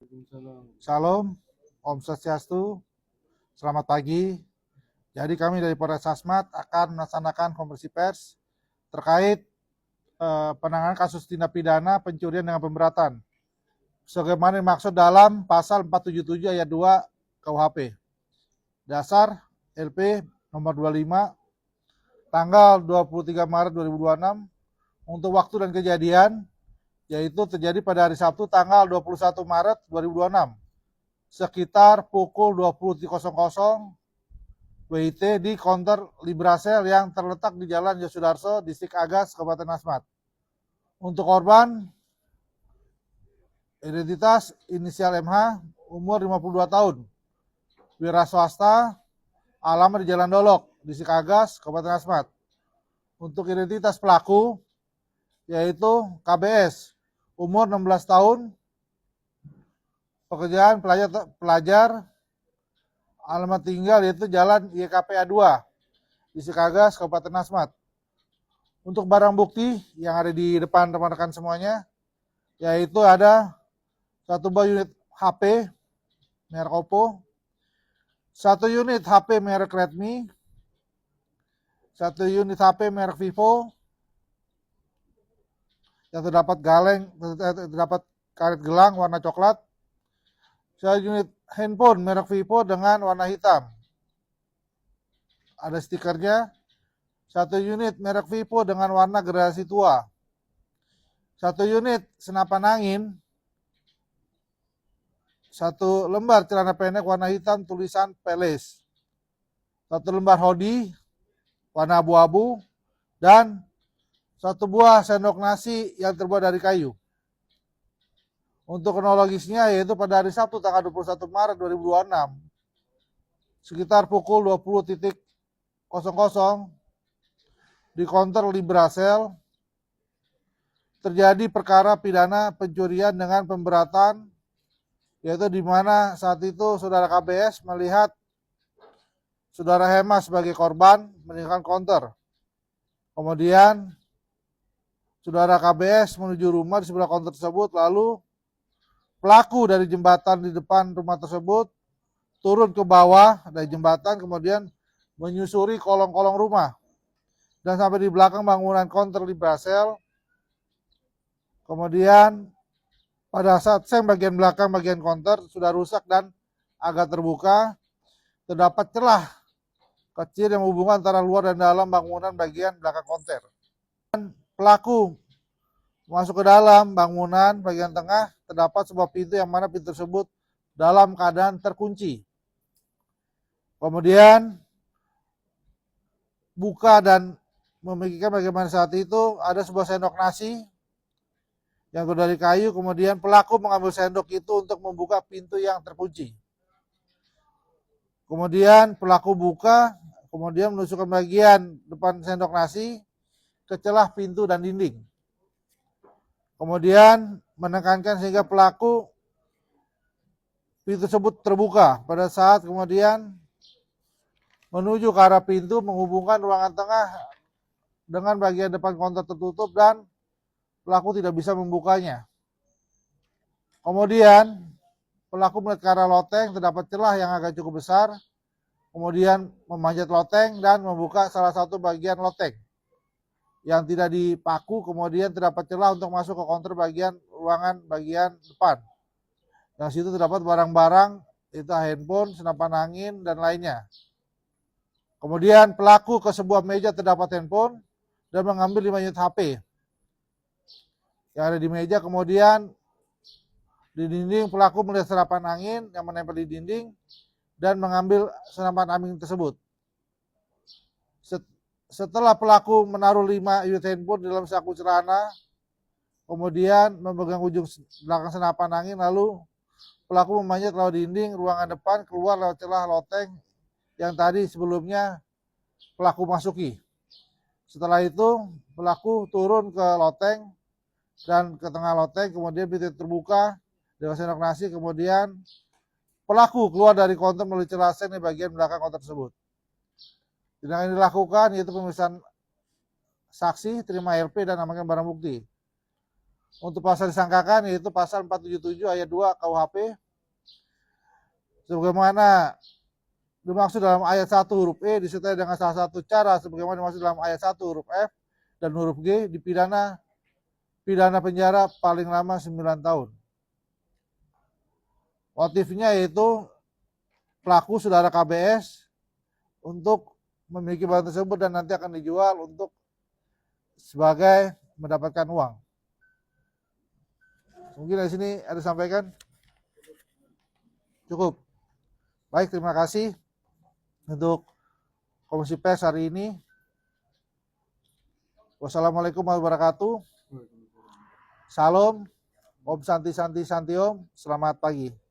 Waalaikumsalam. Shalom, Om Swastiastu, selamat pagi. Jadi kami dari Polres Sasmat akan melaksanakan konferensi pers terkait penanganan kasus tindak pidana pencurian dengan pemberatan. Sebagaimana dimaksud dalam pasal 477 ayat 2 KUHP. Dasar LP nomor 25 tanggal 23 Maret 2026 untuk waktu dan kejadian yaitu terjadi pada hari Sabtu tanggal 21 Maret 2026 sekitar pukul 20.00 WIT di counter Librasel yang terletak di Jalan Yosudarso, Distrik Agas, Kabupaten Asmat. Untuk korban, identitas inisial MH, umur 52 tahun, wira swasta, alamat di Jalan Dolok, Distrik Agas, Kabupaten Asmat. Untuk identitas pelaku, yaitu KBS, umur 16 tahun, pekerjaan pelajar, alamat tinggal yaitu Jalan YKPA 2, Distrik Agas, Kabupaten Asmat. Untuk barang bukti yang ada di depan rekan-rekan semuanya, yaitu ada satu buah unit HP merek Oppo, satu unit HP merek Redmi, satu unit HP merek Vivo, yang terdapat karet gelang warna coklat, satu unit handphone merek Vivo dengan warna hitam, ada stikernya, satu unit merek Vivo dengan warna generasi tua, satu unit senapan angin, satu lembar celana pendek warna hitam tulisan Peles, satu lembar hoodie warna abu-abu, dan satu buah sendok nasi yang terbuat dari kayu. Untuk kronologisnya yaitu pada hari Sabtu tanggal 21 Maret 2026 sekitar pukul 20.00 di counter Librasel terjadi perkara pidana pencurian dengan pemberatan, yaitu di mana saat itu saudara KBS melihat saudara Hema sebagai korban meninggalkan counter. Kemudian saudara KBS menuju rumah di sebelah counter tersebut, lalu pelaku dari jembatan di depan rumah tersebut turun ke bawah dari jembatan, kemudian menyusuri kolong-kolong rumah dan sampai di belakang bangunan counter Librasel. Kemudian pada saat seng bagian belakang bagian counter sudah rusak dan agak terbuka, terdapat celah kecil yang menghubungkan antara luar dan dalam bangunan bagian belakang counter. Dan pelaku masuk ke dalam bangunan bagian tengah, terdapat sebuah pintu yang mana pintu tersebut dalam keadaan terkunci. Kemudian buka dan memikirkan bagaimana saat itu ada sebuah sendok nasi yang dari kayu, kemudian pelaku mengambil sendok itu untuk membuka pintu yang terkunci. Kemudian pelaku buka, kemudian menusukkan bagian depan sendok nasi ke celah pintu dan dinding. Kemudian menekankan sehingga pelaku pintu tersebut terbuka. Pada saat kemudian menuju ke arah pintu menghubungkan ruangan tengah dengan bagian depan counter tertutup dan pelaku tidak bisa membukanya. Kemudian pelaku melihat ke arah loteng, terdapat celah yang agak cukup besar. Kemudian memanjat loteng dan membuka salah satu bagian loteng yang tidak dipaku. Kemudian terdapat celah untuk masuk ke counter bagian ruangan bagian depan. Yang situ terdapat barang-barang, itu handphone, senapan angin, dan lainnya. Kemudian pelaku ke sebuah meja terdapat handphone dan mengambil 5 unit HP yang ada di meja. Kemudian di dinding pelaku melihat senapan angin yang menempel di dinding dan mengambil senapan angin tersebut. Setelah pelaku menaruh 5 unit handphone dalam saku celana, kemudian memegang ujung belakang senapan angin, lalu pelaku memanjat lewat dinding ruangan depan, keluar lewat celah loteng yang tadi sebelumnya pelaku masuki. Setelah itu pelaku turun ke loteng dan ke tengah loteng, kemudian pintu terbuka dengan sendok nasi, kemudian pelaku keluar dari counter melalui celah seng di bagian belakang counter tersebut. Tindakan yang dilakukan yaitu pemeriksaan saksi, terima RP dan amankan barang bukti. Untuk pasal disangkakan yaitu pasal 477 ayat 2 KUHP sebagaimana dimaksud dalam ayat 1 huruf E disertai dengan salah satu cara sebagaimana dimaksud dalam ayat 1 huruf F dan huruf G pidana penjara paling lama 9 tahun. Motifnya yaitu pelaku saudara KBS untuk memiliki barang tersebut dan nanti akan dijual untuk sebagai mendapatkan uang. Mungkin dari sini ada sampaikan? Cukup. Baik, terima kasih untuk Komisi Pers hari ini. Wassalamualaikum warahmatullahi wabarakatuh. Salam, Om Santi Santi Santi Om. Selamat pagi.